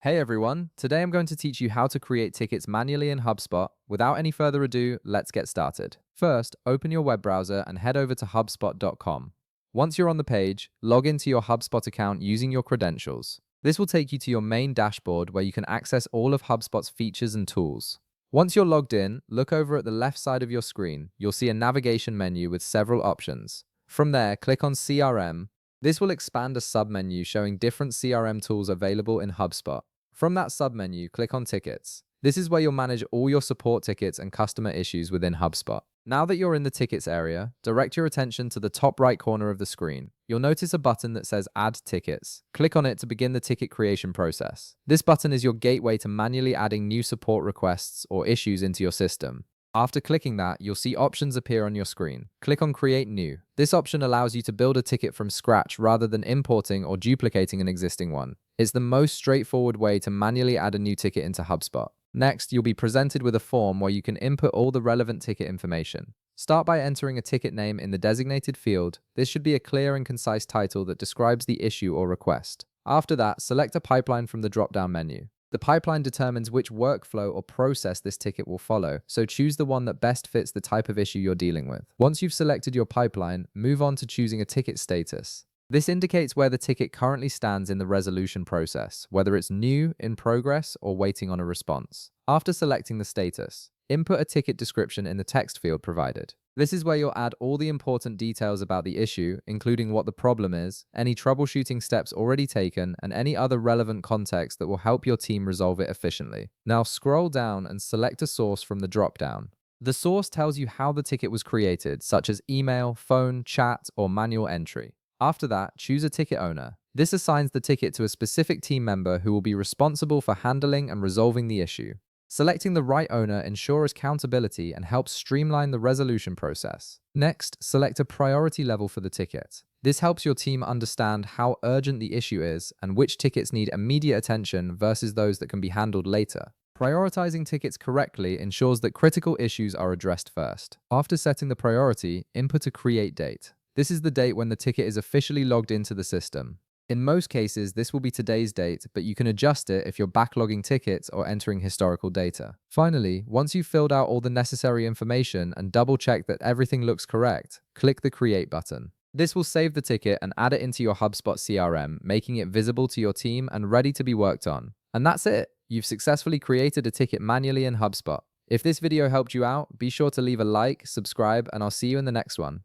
Hey everyone, today I'm going to teach you how to create tickets manually in HubSpot. Without any further ado, let's get started. First, open your web browser and head over to HubSpot.com. Once you're on the page, log into your HubSpot account using your credentials. This will take you to your main dashboard where you can access all of HubSpot's features and tools. Once you're logged in, look over at the left side of your screen. You'll see a navigation menu with several options. From there, click on CRM. This will expand a submenu showing different CRM tools available in HubSpot. From that submenu, click on Tickets. This is where you'll manage all your support tickets and customer issues within HubSpot. Now that you're in the Tickets area, direct your attention to the top right corner of the screen. You'll notice a button that says Add Tickets. Click on it to begin the ticket creation process. This button is your gateway to manually adding new support requests or issues into your system. After clicking that, you'll see options appear on your screen. Click on Create New. This option allows you to build a ticket from scratch rather than importing or duplicating an existing one. It's the most straightforward way to manually add a new ticket into HubSpot. Next, you'll be presented with a form where you can input all the relevant ticket information. Start by entering a ticket name in the designated field. This should be a clear and concise title that describes the issue or request. After that, select a pipeline from the drop-down menu. The pipeline determines which workflow or process this ticket will follow, so choose the one that best fits the type of issue you're dealing with. Once you've selected your pipeline, move on to choosing a ticket status. This indicates where the ticket currently stands in the resolution process, whether it's new, in progress, or waiting on a response. After selecting the status, input a ticket description in the text field provided. This is where you'll add all the important details about the issue, including what the problem is, any troubleshooting steps already taken, and any other relevant context that will help your team resolve it efficiently. Now scroll down and select a source from the dropdown. The source tells you how the ticket was created, such as email, phone, chat, or manual entry. After that, choose a ticket owner. This assigns the ticket to a specific team member who will be responsible for handling and resolving the issue. Selecting the right owner ensures accountability and helps streamline the resolution process. Next, select a priority level for the ticket. This helps your team understand how urgent the issue is and which tickets need immediate attention versus those that can be handled later. Prioritizing tickets correctly ensures that critical issues are addressed first. After setting the priority, input a create date. This is the date when the ticket is officially logged into the system. In most cases, this will be today's date, but you can adjust it if you're backlogging tickets or entering historical data. Finally, once you've filled out all the necessary information and double-check that everything looks correct, click the Create button. This will save the ticket and add it into your HubSpot CRM, making it visible to your team and ready to be worked on. And that's it! You've successfully created a ticket manually in HubSpot. If this video helped you out, be sure to leave a like, subscribe, and I'll see you in the next one.